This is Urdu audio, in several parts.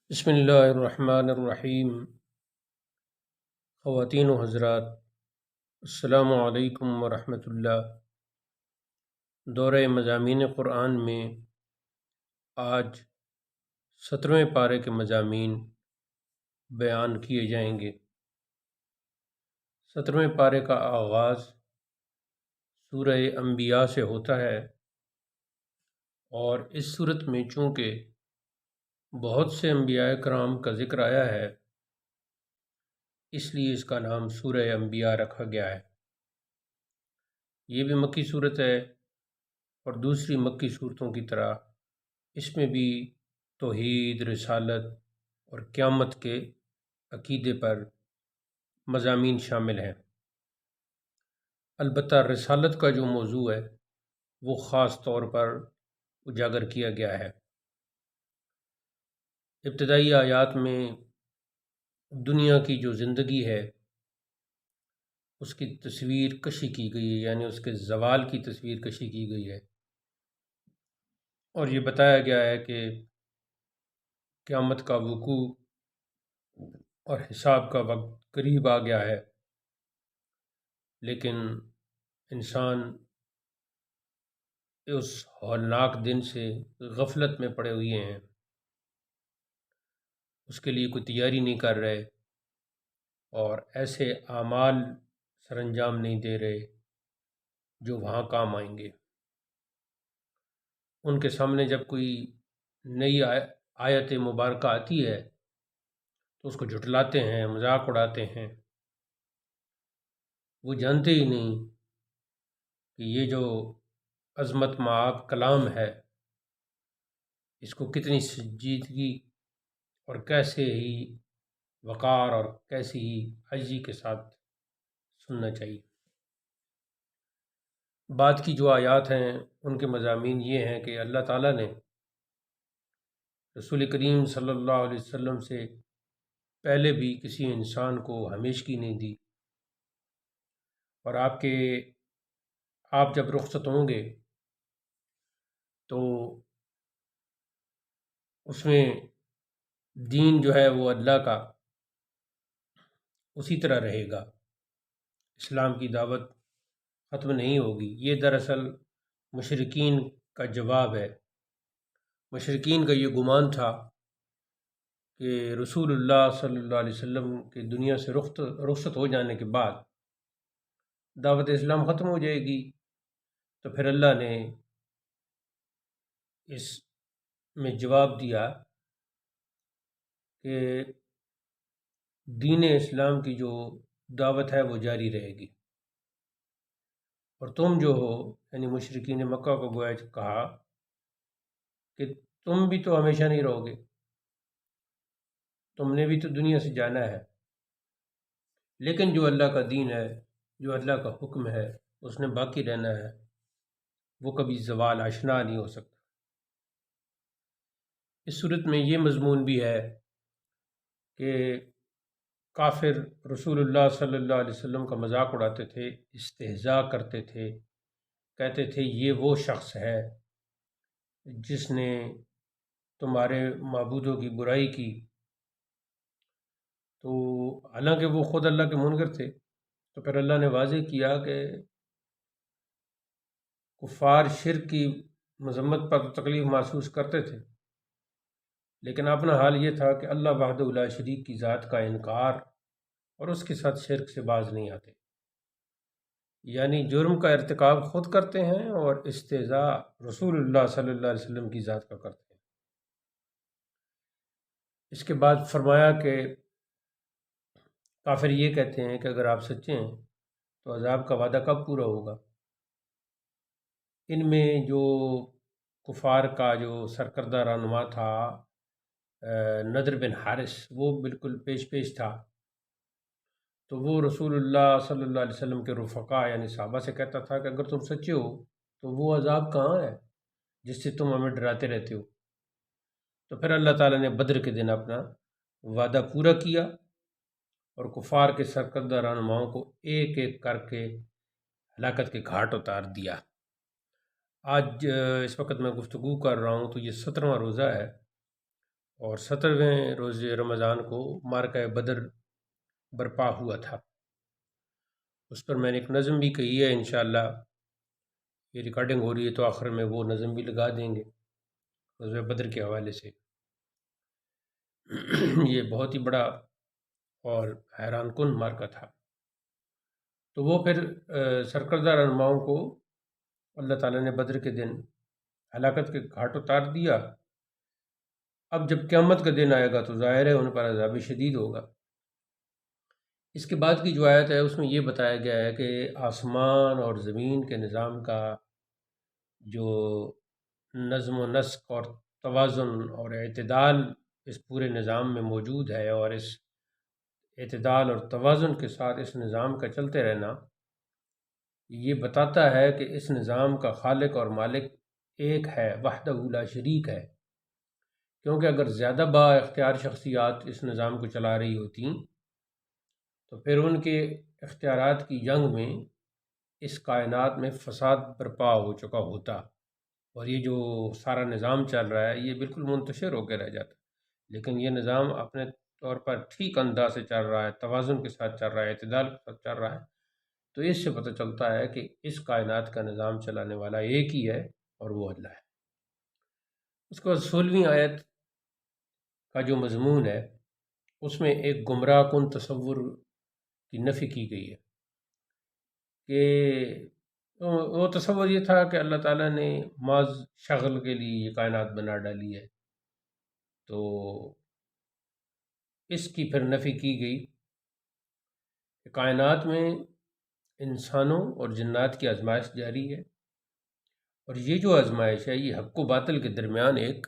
بسم اللہ الرحمن الرحیم۔ خواتین و حضرات، السلام علیکم ورحمۃ اللہ۔ دورہ مضامین قرآن میں آج 17ویں پارے کے مضامین بیان کیے جائیں گے۔ 17ویں پارے کا آغاز سورہ انبیاء سے ہوتا ہے، اور اس صورت میں چونکہ بہت سے انبیاء کرام کا ذکر آیا ہے، اس لیے اس کا نام سورہ انبیاء رکھا گیا ہے۔ یہ بھی مکی صورت ہے، اور دوسری مکی صورتوں کی طرح اس میں بھی توحید، رسالت اور قیامت کے عقیدے پر مضامین شامل ہیں۔ البتہ رسالت کا جو موضوع ہے وہ خاص طور پر اجاگر کیا گیا ہے۔ ابتدائی آیات میں دنیا کی جو زندگی ہے اس کی تصویر کشی کی گئی ہے، یعنی اس کے زوال کی تصویر کشی کی گئی ہے، اور یہ بتایا گیا ہے کہ قیامت کا وقوع اور حساب کا وقت قریب آ گیا ہے، لیکن انسان اس ہولناک دن سے غفلت میں پڑے ہوئے ہیں، اس کے لیے کوئی تیاری نہیں کر رہے، اور ایسے اعمال سر انجام نہیں دے رہے جو وہاں کام آئیں گے۔ ان کے سامنے جب کوئی نئی آیت مبارکہ آتی ہے تو اس کو جھٹلاتے ہیں، مذاق اڑاتے ہیں۔ وہ جانتے ہی نہیں کہ یہ جو عظمت مآب کلام ہے، اس کو کتنی سنجیدگی اور کیسے ہی وقار اور کیسی ہی عاجزی کے ساتھ سننا چاہیے۔ بعد کی جو آیات ہیں ان کے مضامین یہ ہیں کہ اللہ تعالیٰ نے رسول کریم صلی اللہ علیہ وسلم سے پہلے بھی کسی انسان کو ہمیشگی نہیں دی، اور آپ جب رخصت ہوں گے تو اس میں دین جو ہے وہ اللہ کا اسی طرح رہے گا، اسلام کی دعوت ختم نہیں ہوگی۔ یہ دراصل مشرکین کا جواب ہے۔ مشرکین کا یہ گمان تھا کہ رسول اللہ صلی اللہ علیہ وسلم کے دنیا سے رخصت ہو جانے کے بعد دعوت اسلام ختم ہو جائے گی، تو پھر اللہ نے اس میں جواب دیا کہ دین اسلام کی جو دعوت ہے وہ جاری رہے گی، اور تم جو ہو، یعنی مشرکین مکہ کو گویا کہا کہ تم بھی تو ہمیشہ نہیں رہو گے، تم نے بھی تو دنیا سے جانا ہے، لیکن جو اللہ کا دین ہے، جو اللہ کا حکم ہے، اس نے باقی رہنا ہے، وہ کبھی زوال آشنا نہیں ہو سکتا۔ اس صورت میں یہ مضمون بھی ہے کہ کافر رسول اللہ صلی اللہ علیہ وسلم کا مذاق اڑاتے تھے، استہزاء کرتے تھے، کہتے تھے یہ وہ شخص ہے جس نے تمہارے معبودوں کی برائی کی، تو حالانکہ وہ خود اللہ کے منکر تھے۔ تو پھر اللہ نے واضح کیا کہ کفار شرک کی مذمت پر تکلیف محسوس کرتے تھے، لیکن اپنا حال یہ تھا کہ اللہ وحدہ لا شریک کی ذات کا انکار اور اس کے ساتھ شرک سے باز نہیں آتے، یعنی جرم کا ارتکاب خود کرتے ہیں اور استہزاء رسول اللہ صلی اللہ علیہ وسلم کی ذات کا کرتے ہیں۔ اس کے بعد فرمایا کہ کافر یہ کہتے ہیں کہ اگر آپ سچے ہیں تو عذاب کا وعدہ کب پورا ہوگا؟ ان میں جو کفار کا جو سرکردہ رہنما تھا نضر بن حارث، وہ بالکل پیش تھا، تو وہ رسول اللہ صلی اللہ علیہ وسلم کے رفقا یعنی صحابہ سے کہتا تھا کہ اگر تم سچے ہو تو وہ عذاب کہاں ہے جس سے تم ہمیں ڈراتے رہتے ہو؟ تو پھر اللہ تعالیٰ نے بدر کے دن اپنا وعدہ پورا کیا اور کفار کے سرکردہ رہنماؤں کو ایک ایک کر کے ہلاکت کے گھاٹ اتار دیا۔ آج اس وقت میں گفتگو کر رہا ہوں تو یہ 17واں روزہ ہے، اور 17ویں روز رمضان کو معرکہ بدر برپا ہوا تھا۔ اس پر میں نے ایک نظم بھی کہی ہے، انشاءاللہ یہ ریکارڈنگ ہو رہی ہے تو آخر میں وہ نظم بھی لگا دیں گے غزوہ بدر کے حوالے سے۔ یہ بہت ہی بڑا اور حیران کن معرکہ تھا۔ تو وہ پھر سرکردہ رہنماؤں کو اللہ تعالیٰ نے بدر کے دن ہلاکت کے گھاٹ اتار دیا۔ اب جب قیامت کا دن آئے گا تو ظاہر ہے ان پر عذاب شدید ہوگا۔ اس کے بعد کی جو آیت ہے اس میں یہ بتایا گیا ہے کہ آسمان اور زمین کے نظام کا جو نظم و نسق اور توازن اور اعتدال اس پورے نظام میں موجود ہے، اور اس اعتدال اور توازن کے ساتھ اس نظام کا چلتے رہنا یہ بتاتا ہے کہ اس نظام کا خالق اور مالک ایک ہے، وحدہ لا شریک ہے۔ کیونکہ اگر زیادہ با اختیار شخصیات اس نظام کو چلا رہی ہوتیں تو پھر ان کے اختیارات کی جنگ میں اس کائنات میں فساد برپا ہو چکا ہوتا، اور یہ جو سارا نظام چل رہا ہے یہ بالکل منتشر ہو کے رہ جاتا۔ لیکن یہ نظام اپنے طور پر ٹھیک انداز سے چل رہا ہے، توازن کے ساتھ چل رہا ہے، اعتدال کے ساتھ چل رہا ہے، تو اس سے پتہ چلتا ہے کہ اس کائنات کا نظام چلانے والا ایک ہی ہے اور وہ اللہ ہے۔ اس کے بعد 16ویں آیت کا جو مضمون ہے اس میں ایک گمراہ کن تصور کی نفی کی گئی ہے کہ وہ تصور یہ تھا کہ اللہ تعالیٰ نے محض شغل کے لیے یہ کائنات بنا ڈالی ہے، تو اس کی پھر نفی کی گئی کہ کائنات میں انسانوں اور جنات کی آزمائش جاری ہے، اور یہ جو آزمائش ہے یہ حق و باطل کے درمیان ایک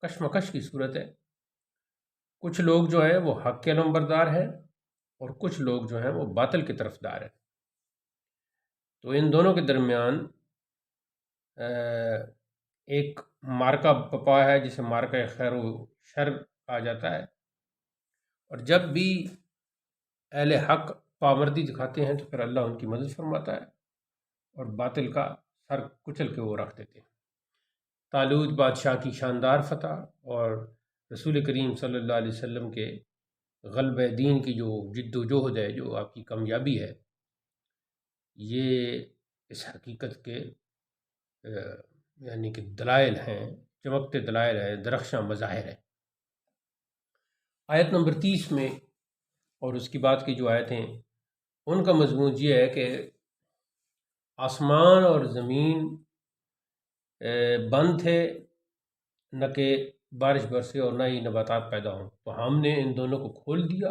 کشمکش کی صورت ہے۔ کچھ لوگ جو ہیں وہ حق کے علمبردار ہیں اور کچھ لوگ جو ہیں وہ باطل کی طرفدار ہیں، تو ان دونوں کے درمیان ایک مارکہ بپا ہے جسے مارکہ خیر و شر کہا جاتا ہے، اور جب بھی اہل حق پامردی دکھاتے ہیں تو پھر اللہ ان کی مدد فرماتا ہے اور باطل کا سر کچل کے وہ رکھ دیتے ہیں۔ طالوت بادشاہ کی شاندار فتح اور رسول کریم صلی اللہ علیہ وسلم کے غلبہ دین کی جو جد و جہد ہے، جو آپ کی کامیابی ہے، یہ اس حقیقت کے یعنی کہ دلائل ہیں، چمکتے دلائل ہیں، درخشاں مظاہر ہیں۔ آیت نمبر 30 میں اور اس کی بعد کی جو آیتیں ان کا مضمون یہ ہے کہ آسمان اور زمین بند تھے، نہ کہ بارش برسے اور نہ ہی نباتات پیدا ہوں، تو ہم نے ان دونوں کو کھول دیا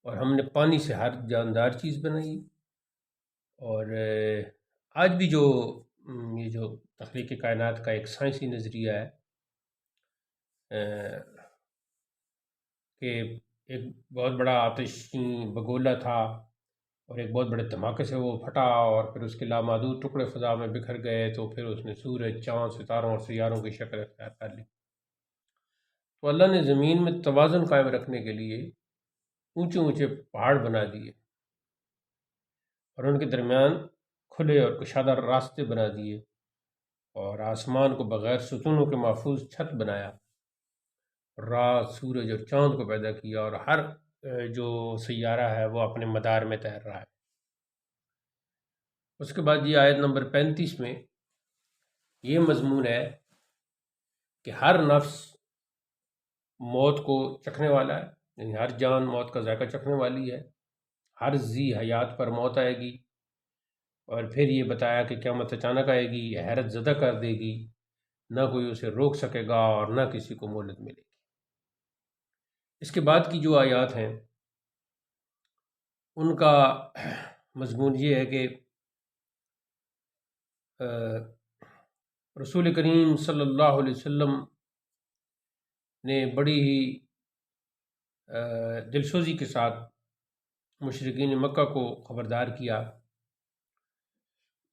اور ہم نے پانی سے ہر جاندار چیز بنائی۔ اور آج بھی جو یہ جو تخلیق کائنات کا ایک سائنسی نظریہ ہے کہ ایک بہت بڑا آتشی بگولا تھا اور ایک بہت بڑے دھماکے سے وہ پھٹا اور پھر اس کے لامحدود ٹکڑے فضا میں بکھر گئے، تو پھر اس نے سورج، چاند، ستاروں اور سیاروں کی شکل اختیار کر لی۔ تو اللہ نے زمین میں توازن قائم رکھنے کے لیے اونچے اونچے پہاڑ بنا دیے اور ان کے درمیان کھلے اور کشادہ راستے بنا دیے، اور آسمان کو بغیر ستونوں کے محفوظ چھت بنایا، رات، سورج اور چاند کو پیدا کیا، اور ہر جو سیارہ ہے وہ اپنے مدار میں تیر رہا ہے۔ اس کے بعد یہ آیت نمبر 35 میں یہ مضمون ہے کہ ہر نفس موت کو چکھنے والا ہے، یعنی ہر جان موت کا ذائقہ چکھنے والی ہے، ہر ذی حیات پر موت آئے گی، اور پھر یہ بتایا کہ قیامت اچانک آئے گی، یہ حیرت زدہ کر دے گی، نہ کوئی اسے روک سکے گا اور نہ کسی کو مہلت ملے گی۔ اس کے بعد کی جو آیات ہیں ان کا مضمون یہ ہے کہ رسول کریم صلی اللہ علیہ وسلم نے بڑی ہی دلسوزی کے ساتھ مشرکین مکہ کو خبردار کیا۔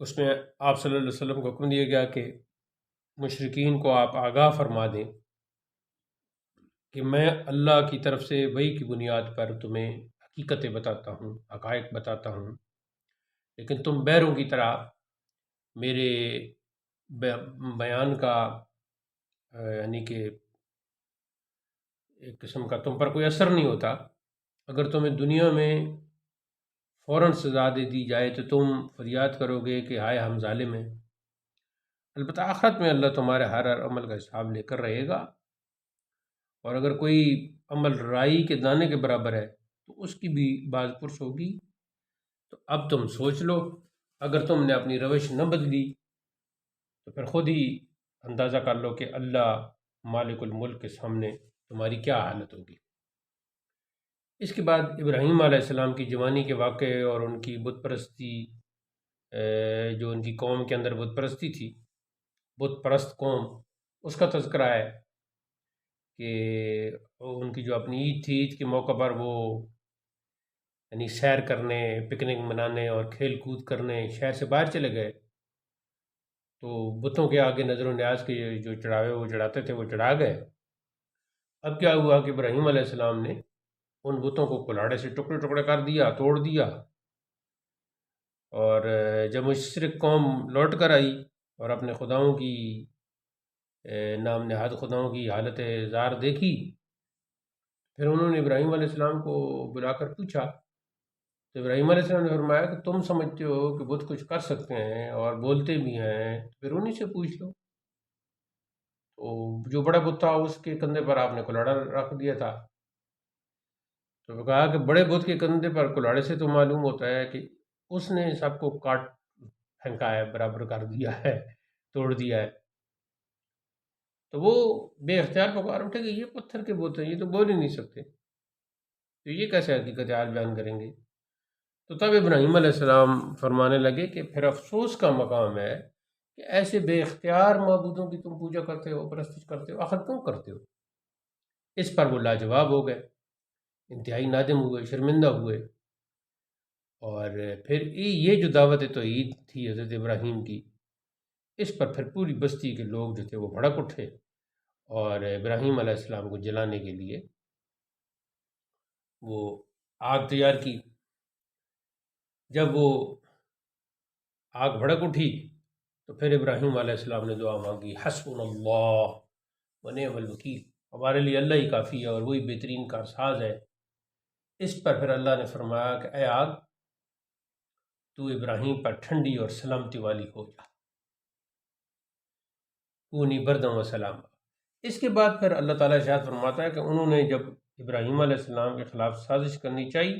اس میں آپ صلی اللہ علیہ وسلم کو حکم دیا گیا کہ مشرکین کو آپ آگاہ فرما دیں کہ میں اللہ کی طرف سے وحی کی بنیاد پر تمہیں حقیقتیں بتاتا ہوں، حقائق بتاتا ہوں، لیکن تم بیروں کی طرح میرے بیان کا یعنی کہ ایک قسم کا تم پر کوئی اثر نہیں ہوتا۔ اگر تمہیں دنیا میں فوراً سزا دے دی جائے تو تم فریاد کرو گے کہ ہائے ہم ظالم ہیں۔ البتہ آخرت میں اللہ تمہارے ہر عمل کا حساب لے کر رہے گا، اور اگر کوئی عمل رائی کے دانے کے برابر ہے تو اس کی بھی باز پرس ہوگی۔ تو اب تم سوچ لو، اگر تم نے اپنی روش نہ بدلی تو پھر خود ہی اندازہ کر لو کہ اللہ مالک الملک کے سامنے تمہاری کیا حالت ہوگی۔ اس کے بعد ابراہیم علیہ السلام کی جوانی کے واقعے اور ان کی بت پرستی، جو ان کی قوم کے اندر بت پرستی تھی، بت پرست قوم، اس کا تذکرہ ہے کہ ان کی جو اپنی عید تھی، عید کے موقع پر وہ یعنی سیر کرنے، پکنک منانے اور کھیل کود کرنے شہر سے باہر چلے گئے، تو بتوں کے آگے نظر و نیاز کے جو چڑھاوے وہ چڑھاتے تھے وہ چڑھا گئے۔ اب کیا ہوا کہ ابراہیم علیہ السلام نے ان بتوں کو کلاڑے سے ٹکڑے ٹکڑے کر دیا، توڑ دیا، اور جب مشرک قوم لوٹ کر آئی اور اپنے خداؤں کی نام نہاد خداؤں کی حالت زار دیکھی، پھر انہوں نے ابراہیم علیہ السلام کو بلا کر پوچھا، تو ابراہیم علیہ السلام نے فرمایا کہ تم سمجھتے ہو کہ بت کچھ کر سکتے ہیں اور بولتے بھی ہیں، تو پھر انہی سے پوچھ لو۔ تو جو بڑا بت تھا اس کے کندھے پر آپ نے کلاڑا رکھ دیا تھا، تو کہا کہ بڑے بت کے کندھے پر کلاڑے سے تو معلوم ہوتا ہے کہ اس نے سب کو کاٹ پھینکا ہے، برابر کر دیا ہے، توڑ دیا ہے۔ تو وہ بے اختیار پکار اٹھے کہ یہ پتھر کے بت ہیں، یہ تو بول ہی نہیں سکتے، تو یہ کیسے حقیقت حال بیان کریں گے؟ تو تب ابراہیم علیہ السلام فرمانے لگے کہ پھر افسوس کا مقام ہے کہ ایسے بے اختیار معبودوں کی تم پوجا کرتے ہو، پرستش کرتے ہو، آخر کیوں کرتے ہو؟ اس پر وہ لاجواب ہو گئے، انتہائی نادم ہوئے، شرمندہ ہوئے، اور پھر یہ جو دعوت توحید تھی حضرت ابراہیم کی، اس پر پھر پوری بستی کے لوگ جو تھے وہ بھڑک اٹھے اور ابراہیم علیہ السلام کو جلانے کے لیے وہ آگ تیار کی۔ جب وہ آگ بھڑک اٹھی تو پھر ابراہیم علیہ السلام نے دعا مانگی، حسبنا اللہ و نعم الوکیل، ہمارے لیے اللہ ہی کافی ہے اور وہی بہترین کارساز ہے۔ اس پر پھر اللہ نے فرمایا کہ اے آگ، تو ابراہیم پر ٹھنڈی اور سلامتی والی ہو جا، کونی بردم و سلام۔ اس کے بعد پھر اللہ تعالیٰ ارشاد فرماتا ہے کہ انہوں نے جب ابراہیم علیہ السلام کے خلاف سازش کرنی چاہیے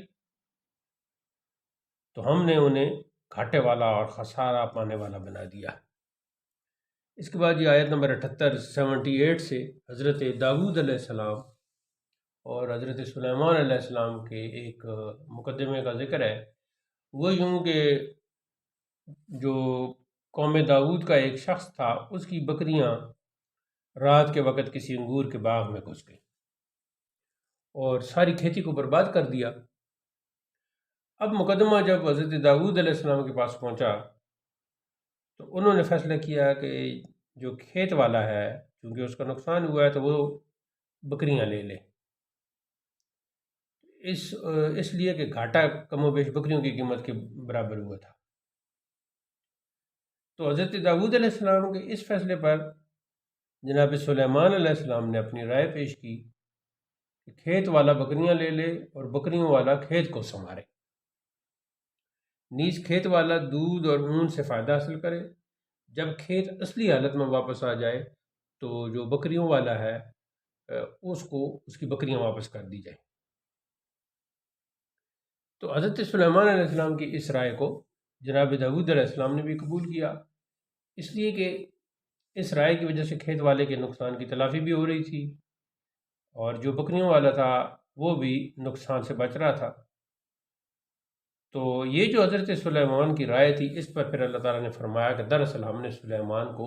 تو ہم نے انہیں گھاٹے والا اور خسارہ پانے والا بنا دیا۔ اس کے بعد یہ آیت نمبر 78 سے حضرت داؤد علیہ السلام اور حضرت سلیمان علیہ السلام کے ایک مقدمے کا ذکر ہے۔ وہ یوں کہ جو قوم داؤد کا ایک شخص تھا، اس کی بکریاں رات کے وقت کسی انگور کے باغ میں گھس گئیں اور ساری کھیتی کو برباد کر دیا۔ اب مقدمہ جب حضرت داؤد علیہ السلام کے پاس پہنچا تو انہوں نے فیصلہ کیا کہ جو کھیت والا ہے، کیونکہ اس کا نقصان ہوا ہے، تو وہ بکریاں لے لے، اس لیے کہ گھاٹا کم و بیش بکریوں کی قیمت کے برابر ہوا تھا۔ تو حضرت داؤد علیہ السلام کے اس فیصلے پر جناب سلیمان علیہ السلام نے اپنی رائے پیش کی کہ کھیت والا بکریاں لے لے اور بکریوں والا کھیت کو سنوارے، نیز کھیت والا دودھ اور اون سے فائدہ حاصل کرے، جب کھیت اصلی حالت میں واپس آ جائے تو جو بکریوں والا ہے اس کو اس کی بکریاں واپس کر دی جائیں۔ تو حضرت سلیمان علیہ السلام کی اس رائے کو جناب داؤد علیہ السلام نے بھی قبول کیا، اس لیے کہ اس رائے کی وجہ سے کھیت والے کے نقصان کی تلافی بھی ہو رہی تھی اور جو بکریوں والا تھا وہ بھی نقصان سے بچ رہا تھا۔ تو یہ جو حضرت سلیمان کی رائے تھی، اس پر پھر اللہ تعالیٰ نے فرمایا کہ دراصل ہم نے سلیمان کو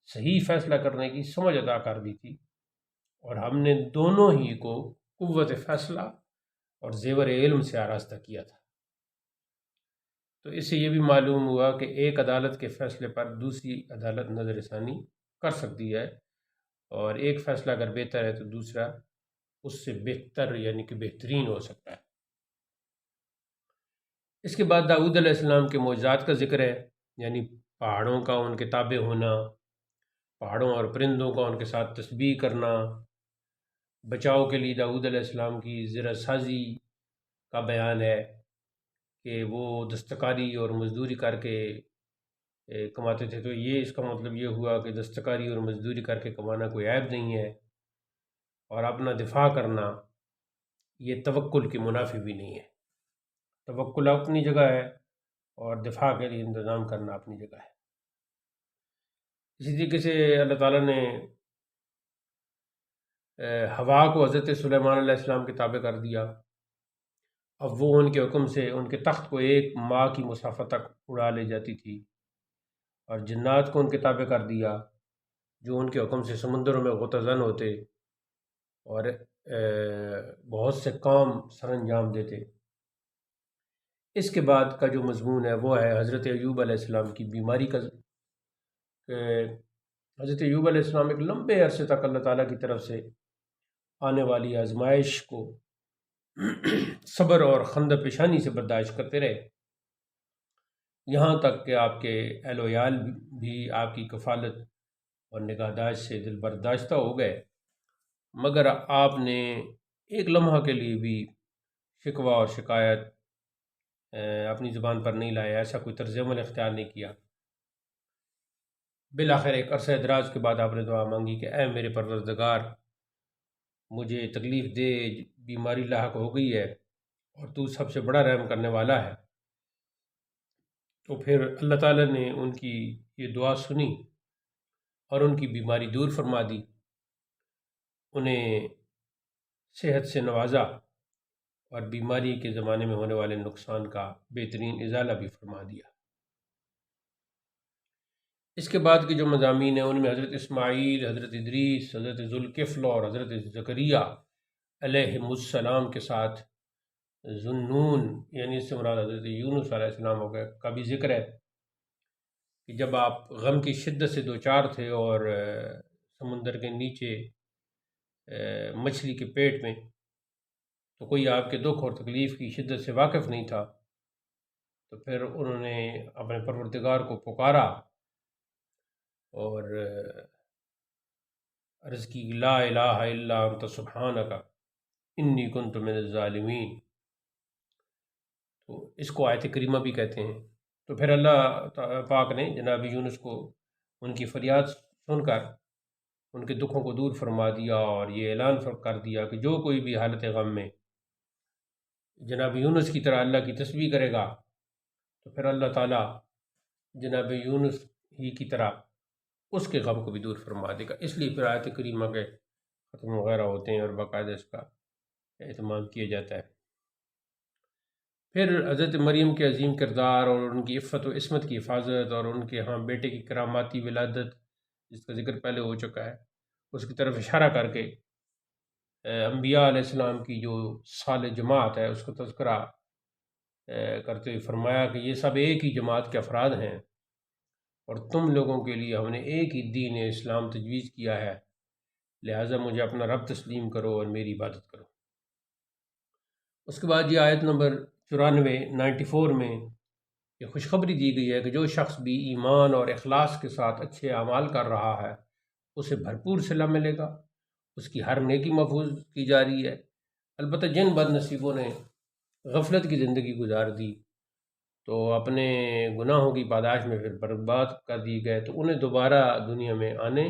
صحیح فیصلہ کرنے کی سمجھ عطا کر دی تھی، اور ہم نے دونوں ہی کو قوت فیصلہ اور زیور علم سے آراستہ کیا تھا۔ تو اس سے یہ بھی معلوم ہوا کہ ایک عدالت کے فیصلے پر دوسری عدالت نظر ثانی کر سکتی ہے، اور ایک فیصلہ اگر بہتر ہے تو دوسرا اس سے بہتر یعنی کہ بہترین ہو سکتا ہے۔ اس کے بعد داؤد علیہ السلام کے معجزات کا ذکر ہے، یعنی پہاڑوں کا ان کے تابع ہونا، پہاڑوں اور پرندوں کا ان کے ساتھ تسبیح کرنا، بچاؤ کے لیے داؤد علیہ السلام کی زرہ سازی کا بیان ہے کہ وہ دستکاری اور مزدوری کر کے کماتے تھے، تو یہ اس کا مطلب یہ ہوا کہ دستکاری اور مزدوری کر کے کمانا کوئی عیب نہیں ہے، اور اپنا دفاع کرنا یہ توکل کی منافی بھی نہیں ہے۔ توکل اپنی جگہ ہے اور دفاع کے لیے انتظام کرنا اپنی جگہ ہے۔ اسی طریقے سے اللہ تعالیٰ نے ہوا کو حضرت سلیمان علیہ السلام کے تابع کر دیا۔ اب وہ ان کے حکم سے ان کے تخت کو ایک ماہ کی مسافت تک اڑا لے جاتی تھی، اور جنات کو ان کے تابع کر دیا جو ان کے حکم سے سمندروں میں غوطہ زن ہوتے اور بہت سے کام سر انجام دیتے۔ اس کے بعد کا جو مضمون ہے وہ ہے حضرت ایوب علیہ السلام کی بیماری کا۔ حضرت ایوب علیہ السلام ایک لمبے عرصے تک اللہ تعالیٰ کی طرف سے آنے والی آزمائش کو صبر اور خندہ پیشانی سے برداشت کرتے رہے، یہاں تک کہ آپ کے اہل و عیال بھی آپ کی کفالت اور نگہداشت سے دل برداشتہ ہو گئے، مگر آپ نے ایک لمحہ کے لیے بھی شکوہ اور شکایت اپنی زبان پر نہیں لایا، ایسا کوئی طرز عمل اختیار نہیں کیا۔ بالآخر ایک عرصہ دراز کے بعد آپ نے دعا مانگی کہ اے میرے پروردگار، مجھے تکلیف دے بیماری لاحق ہو گئی ہے اور تو سب سے بڑا رحم کرنے والا ہے۔ تو پھر اللہ تعالیٰ نے ان کی یہ دعا سنی اور ان کی بیماری دور فرما دی، انہیں صحت سے نوازا اور بیماری کے زمانے میں ہونے والے نقصان کا بہترین ازالہ بھی فرما دیا۔ اس کے بعد کے جو مضامین ہیں ان میں حضرت اسماعیل، حضرت ادریس، حضرت ذوالکفل اور حضرت زکریا علیہ السلام کے ساتھ ذوالنون یعنی اس سے مراد حضرت یونس علیہ السلام کا بھی ذکر ہے کہ جب آپ غم کی شدت سے دوچار تھے اور سمندر کے نیچے مچھلی کے پیٹ میں، تو کوئی آپ کے دکھ اور تکلیف کی شدت سے واقف نہیں تھا، تو پھر انہوں نے اپنے پروردگار کو پکارا اور عرض کی لا الہ الا انت سبحانک انی کنت من الظالمین، تو اس کو آیت کریمہ بھی کہتے ہیں۔ تو پھر اللہ پاک نے جناب یونس کو ان کی فریاد سن کر ان کے دکھوں کو دور فرما دیا اور یہ اعلان کر دیا کہ جو کوئی بھی حالت غم میں جناب یونس کی طرح اللہ کی تسبیح کرے گا تو پھر اللہ تعالیٰ جناب یونس ہی کی طرح اس کے غم کو بھی دور فرما دے گا۔ اس لیے پھر آیت کریمہ کے ختم وغیرہ ہوتے ہیں اور باقاعدہ اس کا اہتمام کیا جاتا ہے۔ پھر حضرت مریم کے عظیم کردار اور ان کی عفت و عصمت کی حفاظت اور ان کے ہاں بیٹے کی کراماتی ولادت جس کا ذکر پہلے ہو چکا ہے، اس کی طرف اشارہ کر کے انبیاء علیہ السلام کی جو سال جماعت ہے اس کو تذکرہ کرتے ہوئے فرمایا کہ یہ سب ایک ہی جماعت کے افراد ہیں اور تم لوگوں کے لیے ہم نے ایک ہی دین اسلام تجویز کیا ہے، لہٰذا مجھے اپنا رب تسلیم کرو اور میری عبادت کرو۔ اس کے بعد یہ آیت نمبر 94 میں یہ خوشخبری دی گئی ہے کہ جو شخص بھی ایمان اور اخلاص کے ساتھ اچھے اعمال کر رہا ہے اسے بھرپور صلہ ملے گا، اس کی ہر نیکی محفوظ کی جا رہی ہے۔ البتہ جن بد نصیبوں نے غفلت کی زندگی گزار دی تو اپنے گناہوں کی پاداش میں پھر برباد کر دی گئے، تو انہیں دوبارہ دنیا میں آنے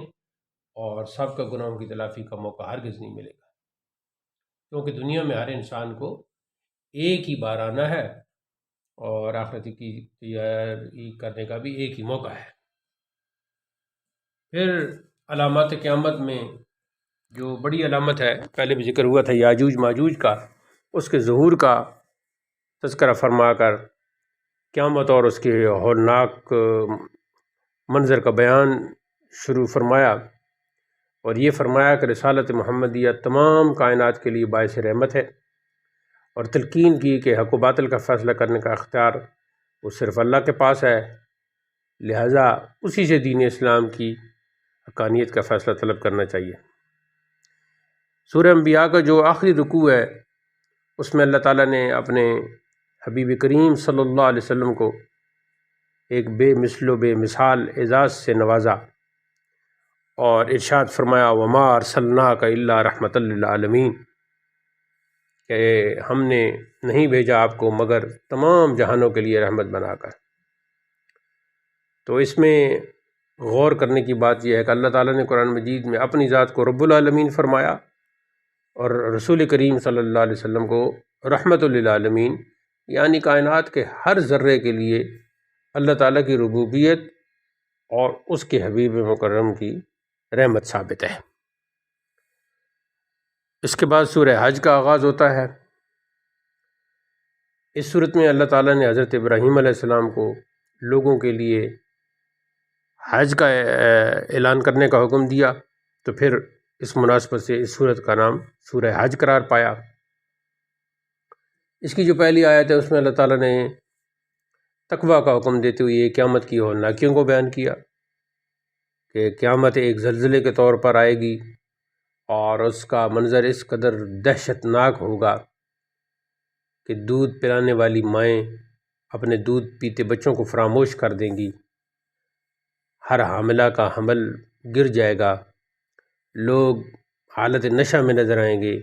اور سب کا گناہوں کی تلافی کا موقع ہرگز نہیں ملے گا، کیونکہ دنیا میں ہر انسان کو ایک ہی بار آنا ہے اور آخرت کی تیاری کرنے کا بھی ایک ہی موقع ہے۔ پھر علامات قیامت میں جو بڑی علامت ہے، پہلے بھی ذکر ہوا تھا یاجوج ماجوج کا، اس کے ظہور کا تذکرہ فرما کر قیامت اور اس کے ہولناک منظر کا بیان شروع فرمایا اور یہ فرمایا کہ رسالت محمدیہ تمام کائنات کے لیے باعث رحمت ہے، اور تلقین کی کہ حق و باطل کا فیصلہ کرنے کا اختیار وہ صرف اللہ کے پاس ہے، لہٰذا اسی سے دین اسلام کی حقانیت کا فیصلہ طلب کرنا چاہیے۔ سورہ انبیاء کا جو آخری رکوع ہے اس میں اللہ تعالیٰ نے اپنے حبیب کریم صلی اللہ علیہ وسلم کو ایک بے مثل و بے مثال اعزاز سے نوازا اور ارشاد فرمایا وما ارسلناک الا رحمۃ للعالمین، کہ ہم نے نہیں بھیجا آپ کو مگر تمام جہانوں کے لیے رحمت بنا کر۔ تو اس میں غور کرنے کی بات یہ ہے کہ اللہ تعالیٰ نے قرآن مجید میں اپنی ذات کو رب العالمین فرمایا اور رسول کریم صلی اللہ علیہ وسلم کو رحمت للعالمین، یعنی کائنات کے ہر ذرے کے لیے اللہ تعالیٰ کی ربوبیت اور اس کے حبیب مکرم کی رحمت ثابت ہے۔ اس کے بعد سورہ حج کا آغاز ہوتا ہے۔ اس صورت میں اللہ تعالیٰ نے حضرت ابراہیم علیہ السلام کو لوگوں کے لیے حج کا اعلان کرنے کا حکم دیا، تو پھر اس مناسبت سے اس صورت کا نام سورہ حج قرار پایا۔ اس کی جو پہلی آیت ہے اس میں اللہ تعالیٰ نے تقوی کا حکم دیتے ہوئے قیامت کی ہولناکیوں کو بیان کیا کہ قیامت ایک زلزلے کے طور پر آئے گی اور اس کا منظر اس قدر دہشت ناک ہوگا کہ دودھ پلانے والی مائیں اپنے دودھ پیتے بچوں کو فراموش کر دیں گی، ہر حاملہ کا حمل گر جائے گا، لوگ حالت نشہ میں نظر آئیں گے،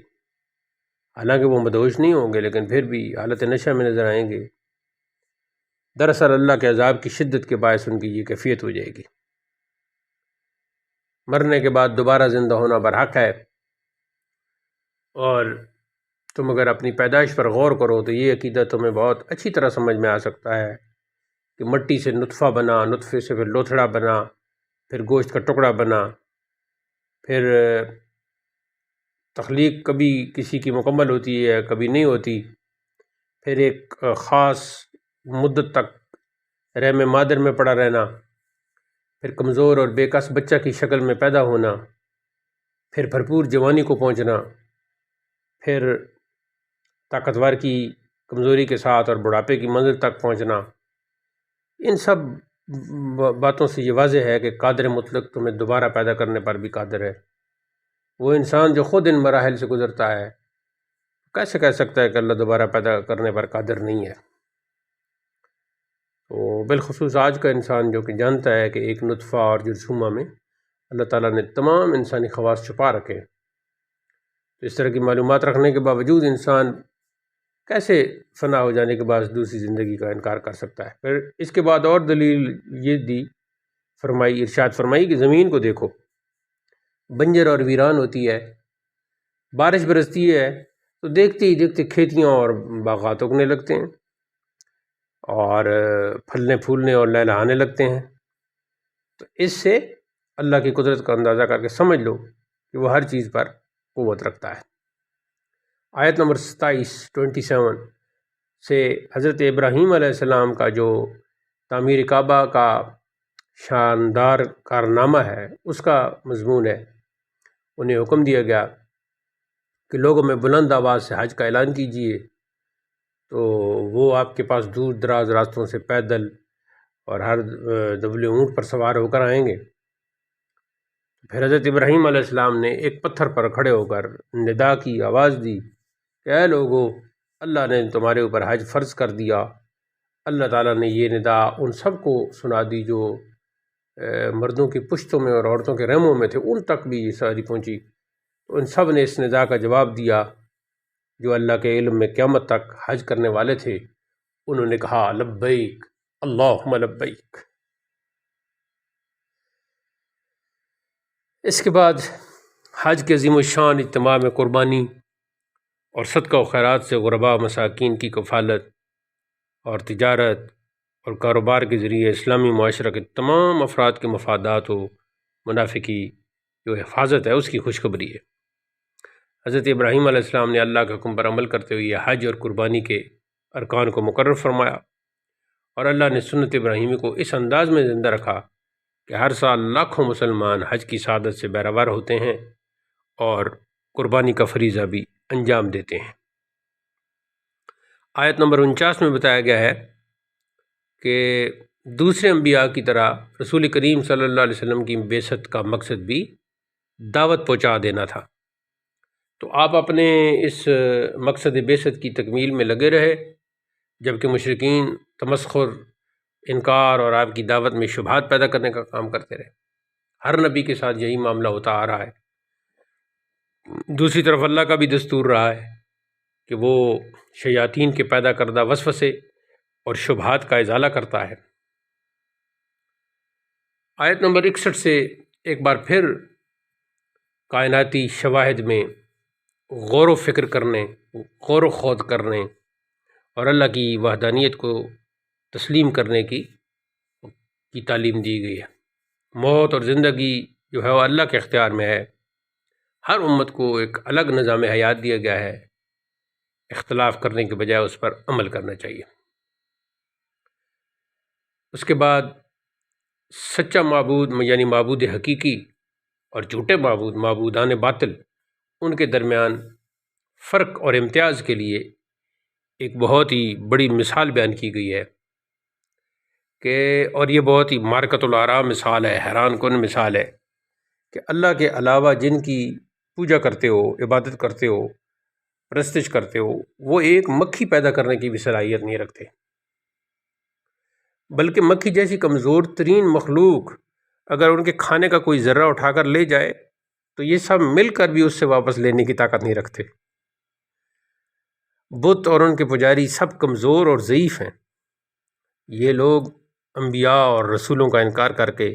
حالانکہ وہ مدہوش نہیں ہوں گے لیکن پھر بھی حالت نشہ میں نظر آئیں گے۔ دراصل اللہ کے عذاب کی شدت کے باعث ان کی یہ کیفیت ہو جائے گی۔ مرنے کے بعد دوبارہ زندہ ہونا برحق ہے، اور تم اگر اپنی پیدائش پر غور کرو تو یہ عقیدہ تمہیں بہت اچھی طرح سمجھ میں آ سکتا ہے کہ مٹی سے نطفہ بنا، نطفے سے پھر لوتھڑا بنا، پھر گوشت کا ٹکڑا بنا، پھر تخلیق کبھی کسی کی مکمل ہوتی ہے کبھی نہیں ہوتی، پھر ایک خاص مدت تک رحم مادر میں پڑا رہنا، پھر کمزور اور بے کس بچہ کی شکل میں پیدا ہونا، پھر بھرپور جوانی کو پہنچنا، پھر طاقتور کی کمزوری کے ساتھ اور بڑھاپے کی منزل تک پہنچنا۔ ان سب باتوں سے یہ واضح ہے کہ قادر مطلق تمہیں دوبارہ پیدا کرنے پر بھی قادر ہے۔ وہ انسان جو خود ان مراحل سے گزرتا ہے کیسے کہہ سکتا ہے کہ اللہ دوبارہ پیدا کرنے پر قادر نہیں ہے؟ تو بالخصوص آج کا انسان جو کہ جانتا ہے کہ ایک نطفہ اور جرثومہ میں اللہ تعالیٰ نے تمام انسانی خواص چھپا رکھے، تو اس طرح کی معلومات رکھنے کے باوجود انسان کیسے فنا ہو جانے کے بعد دوسری زندگی کا انکار کر سکتا ہے؟ پھر اس کے بعد اور دلیل یہ دی، ارشاد فرمائی کہ زمین کو دیکھو، بنجر اور ویران ہوتی ہے، بارش برستی ہے تو دیکھتے ہی دیکھتے کھیتیاں اور باغات اگنے لگتے ہیں اور پھلنے پھولنے اور لہلہانے لگتے ہیں۔ تو اس سے اللہ کی قدرت کا اندازہ کر کے سمجھ لو کہ وہ ہر چیز پر قوت رکھتا ہے۔ آیت نمبر 27 سے حضرت ابراہیم علیہ السلام کا جو تعمیر کعبہ کا شاندار کارنامہ ہے اس کا مضمون ہے۔ انہیں حکم دیا گیا کہ لوگوں میں بلند آواز سے حج کا اعلان کیجیے، تو وہ آپ کے پاس دور دراز راستوں سے پیدل اور ہر دبلے اونٹ پر سوار ہو کر آئیں گے۔ پھر حضرت ابراہیم علیہ السلام نے ایک پتھر پر کھڑے ہو کر ندا کی آواز دی کہ اے لوگو، اللہ نے تمہارے اوپر حج فرض کر دیا۔ اللہ تعالیٰ نے یہ ندا ان سب کو سنا دی جو مردوں کی پشتوں میں اور عورتوں کے رحموں میں تھے، ان تک بھی یہ ساری پہنچی۔ تو ان سب نے اس ندا کا جواب دیا، جو اللہ کے علم میں قیامت تک حج کرنے والے تھے انہوں نے کہا لبیک اللہم لبیک۔ اس کے بعد حج کے عظیم الشان اجتماع میں قربانی اور صدقہ و خیرات سے غرباء مساکین کی کفالت اور تجارت اور کاروبار کے ذریعے اسلامی معاشرہ کے تمام افراد کے مفادات و منافع کی جو حفاظت ہے اس کی خوشخبری ہے۔ حضرت ابراہیم علیہ السلام نے اللہ کے حکم پر عمل کرتے ہوئے حج اور قربانی کے ارکان کو مقرر فرمایا، اور اللہ نے سنت ابراہیمی کو اس انداز میں زندہ رکھا کہ ہر سال لاکھوں مسلمان حج کی سعادت سے بہرہ ہوتے ہیں اور قربانی کا فریضہ بھی انجام دیتے ہیں۔ آیت نمبر 49 میں بتایا گیا ہے کہ دوسرے انبیاء کی طرح رسول کریم صلی اللہ علیہ وسلم کی بعثت کا مقصد بھی دعوت پہنچا دینا تھا، تو آپ اپنے اس مقصد بعثت کی تکمیل میں لگے رہے، جبکہ مشرکین تمسخر، انکار اور آپ کی دعوت میں شبہات پیدا کرنے کا کام کرتے رہے۔ ہر نبی کے ساتھ یہی معاملہ ہوتا آ رہا ہے۔ دوسری طرف اللہ کا بھی دستور رہا ہے کہ وہ شیاطین کے پیدا کردہ وسوسے اور شبہات کا ازالہ کرتا ہے۔ آیت نمبر 61 سے ایک بار پھر کائناتی شواہد میں غور و فکر کرنے، غور و خوض کرنے اور اللہ کی وحدانیت کو تسلیم کرنے کی تعلیم دی گئی ہے۔ موت اور زندگی جو ہے وہ اللہ کے اختیار میں ہے۔ ہر امت کو ایک الگ نظام حیات دیا گیا ہے، اختلاف کرنے کے بجائے اس پر عمل کرنا چاہیے۔ اس کے بعد سچا معبود یعنی معبود حقیقی اور جھوٹے معبود، معبودان باطل، ان کے درمیان فرق اور امتیاز کے لیے ایک بہت ہی بڑی مثال بیان کی گئی ہے اور یہ بہت ہی مارکۃ الآراء مثال ہے، حیران کن مثال ہے کہ اللہ کے علاوہ جن کی پوجا کرتے ہو، عبادت کرتے ہو، پرستش کرتے ہو، وہ ایک مکھی پیدا کرنے کی بھی صلاحیت نہیں رکھتے، بلکہ مکھی جیسی کمزور ترین مخلوق اگر ان کے کھانے کا کوئی ذرہ اٹھا کر لے جائے تو یہ سب مل کر بھی اس سے واپس لینے کی طاقت نہیں رکھتے۔ بت اور ان کے پجاری سب کمزور اور ضعیف ہیں۔ یہ لوگ انبیاء اور رسولوں کا انکار کر کے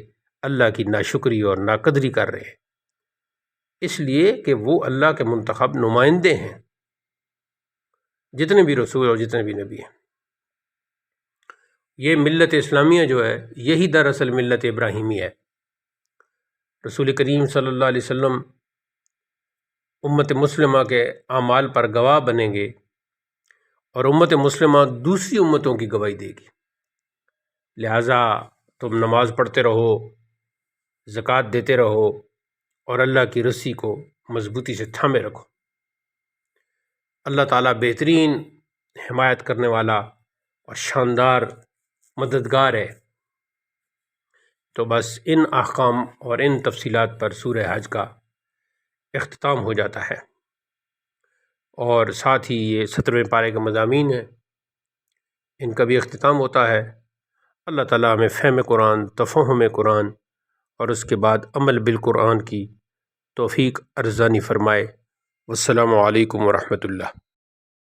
اللہ کی ناشکری اور ناقدری کر رہے ہیں، اس لیے کہ وہ اللہ کے منتخب نمائندے ہیں، جتنے بھی رسول اور جتنے بھی نبی ہیں۔ یہ ملت اسلامیہ جو ہے یہی دراصل ملت ابراہیمی ہے۔ رسول کریم صلی اللہ علیہ وسلم امت مسلمہ کے اعمال پر گواہ بنیں گے اور امت مسلمہ دوسری امتوں کی گواہی دے گی، لہٰذا تم نماز پڑھتے رہو، زکوٰۃ دیتے رہو اور اللہ کی رسی کو مضبوطی سے تھامے رکھو۔ اللہ تعالیٰ بہترین حمایت کرنے والا اور شاندار مددگار ہے۔ تو بس ان احکام اور ان تفصیلات پر سورہ حج کا اختتام ہو جاتا ہے، اور ساتھ ہی یہ 17ویں پارے کے مضامین ہیں، ان کا بھی اختتام ہوتا ہے۔ اللہ تعالیٰ ہمیں فہم قرآن، تفہم قرآن اور اس کے بعد عمل بالقرآن کی توفیق ارزانی فرمائے۔ والسلام علیکم ورحمۃ اللہ۔